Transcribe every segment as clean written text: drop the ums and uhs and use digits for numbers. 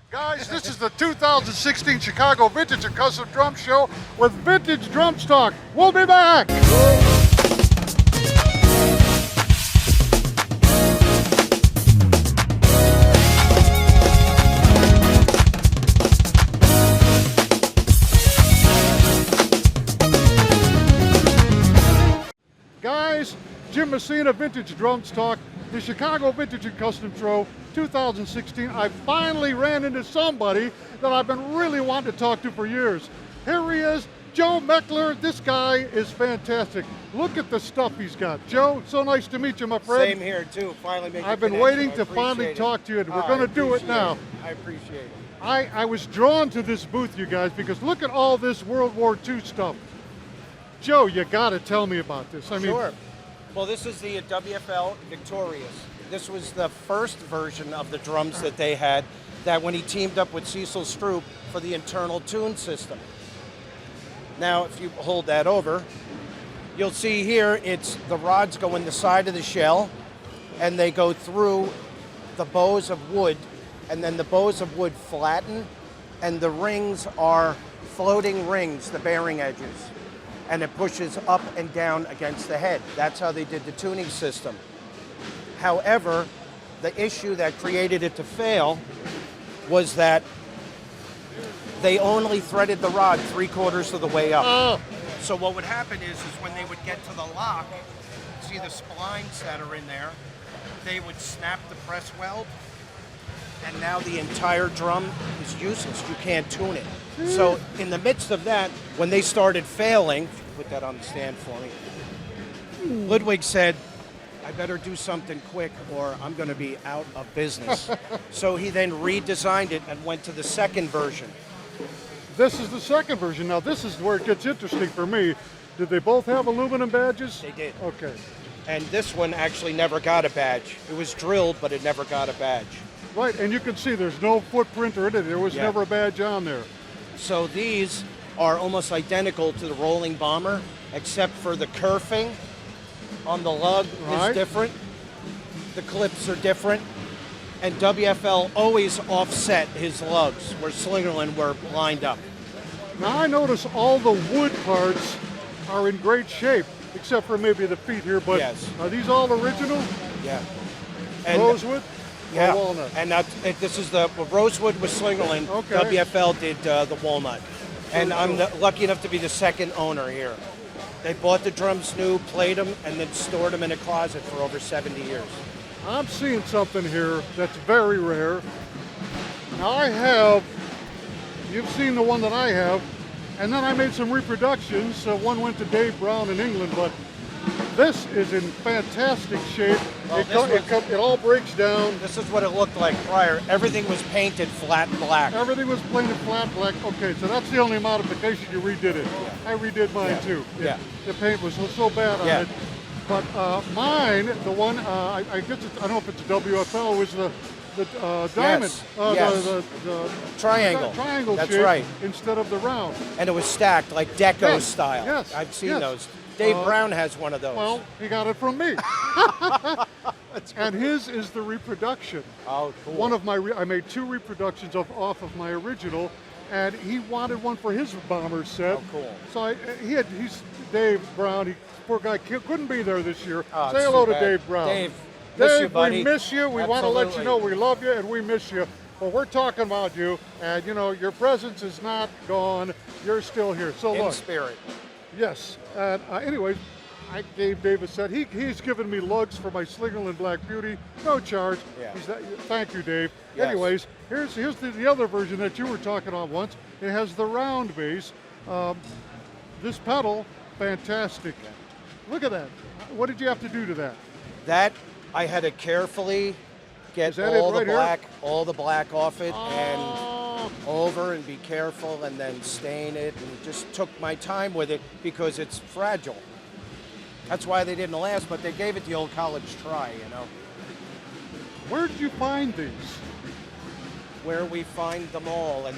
Guys, this is the 2016 Chicago Vintage and Custom Drum Show with Vintage Drum Stock. We'll be back. Guys, Jim Messina, Vintage Drum Stock, the Chicago Vintage and Custom Show 2016. I finally ran into somebody that I've been really wanting to talk to for years. Here he is, Joe Meckler. This guy is fantastic. Look at the stuff he's got. Joe, so nice to meet you, my friend. Same here too. Finally making I've been waiting to finally talk to you, and we're going to do it now. I appreciate it. I was drawn to this booth, you guys, because look at all this World War II stuff. Joe, you got to tell me about this. I mean, Sure. Well, this is the WFL Victorious. This was the first version of the drums that they had, that when he teamed up with Cecil Stroop for the internal tune system. Now, if you hold that over, you'll see here it's the rods go in the side of the shell, and they go through the bows of wood, and then the bows of wood flatten, and the rings are floating rings, the bearing edges. And it pushes up and down against the head. That's how they did the tuning system. However, the issue that created it to fail was that they only threaded the rod 3/4 of the way up. So what would happen is when they would get to the lock, see the splines that are in there, they would snap the press weld, and now the entire drum is useless. You can't tune it. So in the midst of that, when they started failing, put that on the stand for me, Ludwig said, I better do something quick or I'm going to be out of business. So he then redesigned it and went to the second version. this is the second version. Now, this is where it gets interesting for me. Did they both have aluminum badges? They did. Okay. And this one actually never got a badge. It was drilled, but it never got a badge. Right, and you can see there's no footprint or anything. There was never a badge on there. So these are almost identical to the rolling bomber, except for the kerfing on the lug is different. The clips are different. And WFL always offset his lugs, where Slingerland were lined up. Now, I notice all the wood parts are in great shape, except for maybe the feet here, but are these all original? Yeah. And rosewood? Yeah. Or walnut? And this is the rosewood with Slingerland. Okay. WFL did the walnut. And I'm lucky enough to be the second owner here. They bought the drums new, played them, and then stored them in a closet for over 70 years. I'm seeing something here that's very rare. Now you've seen the one that I have, and then I made some reproductions. One went to Dave Brown in England, but this is in fantastic shape. Well, it all breaks down. This is what it looked like prior. Everything was painted flat black. Everything was painted flat black. Okay, so that's the only modification you redid it. I redid mine too. Yeah. The paint was so bad on it. But mine, the one, I guess I don't know if it's a WFL, was the diamond. The triangle. Triangle That's shape right. instead of the round. And it was stacked like Deco style. Yes. I've seen those. Dave Brown has one of those. Well, he got it from me. And his is the reproduction. Oh, cool. One of my, I made 2 reproductions off of my original, and he wanted one for his bomber set. Oh, cool. So he's Dave Brown. Poor guy couldn't be there this year. Oh, say hello to Dave Brown. Dave, miss you, buddy. We miss you. We want to let you Absolutely. know we love you and we miss you. But we're talking about you, and your presence is not gone. You're still here. So In look. spirit. Yes. And anyways, I gave Dave a set. He's given me lugs for my Slingerland Black Beauty, no charge. Yeah. Thank you, Dave. Yes. Anyways, here's the other version that you were talking about once. It has the round base. This pedal, fantastic. Look at that. What did you have to do to that? That I had to carefully get all the black off it and over and be careful and then stain it, and just took my time with it because it's fragile. That's why they didn't last, but they gave it the old college try, Where did you find these? Where we find them all, and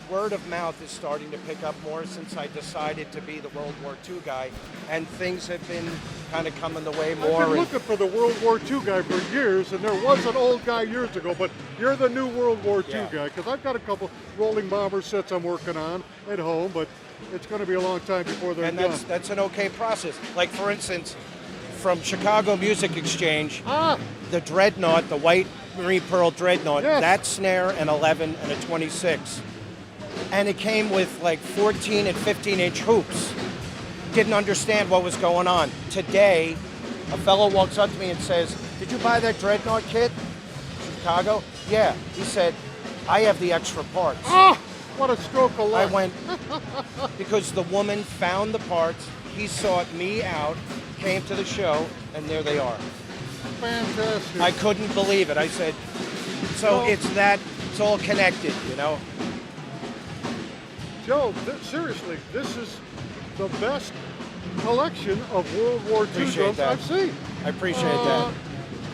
word of mouth is starting to pick up more since I decided to be the World War II guy, and things have been kind of coming the way more. I've been looking for the World War II guy for years, and there was an old guy years ago, but you're the new World War II guy, because I've got a couple rolling bomber sets I'm working on at home, but it's going to be a long time before they're done. And that's an okay process. Like, for instance, from Chicago Music Exchange, the Dreadnought, the white Marine Pearl Dreadnought, that snare, an 11 and a 26. And it came with like 14 and 15-inch hoops. Didn't understand what was going on. Today, a fellow walks up to me and says, "Did you buy that Dreadnought kit? Chicago?" "Yeah." He said, "I have the extra parts." What a stroke of luck. I went, because the woman found the parts, he sought me out, came to the show, and there they are. Fantastic. I couldn't believe it. I said, so it's all connected, you know? Joe, seriously, this is the best collection of World War II drums I've seen. I appreciate that.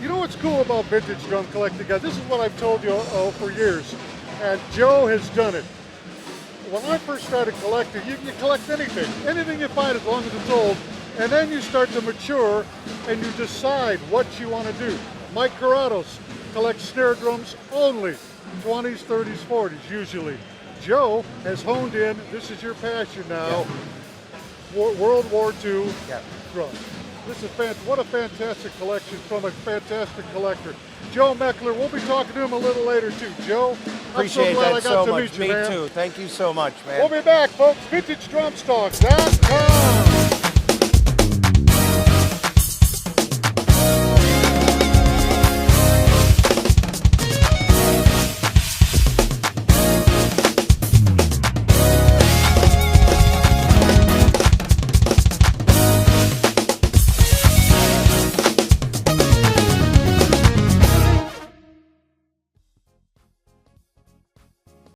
You know what's cool about vintage drum collecting, guys? This is what I've told you for years, and Joe has done it. When I first started collecting, you can collect anything you find as long as it's old, and then you start to mature and you decide what you want to do. Mike Corrados collects snare drums only, 20s, 30s, 40s usually. Joe has honed in, this is your passion now, World War II drums. This is what a fantastic collection from a fantastic collector. Joe Meckler, we'll be talking to him a little later too. Joe, appreciate I'm so glad that I got so to much. meet you, man. Me too. Thank you so much, man. We'll be back, folks. VintageDrumsTalk.com.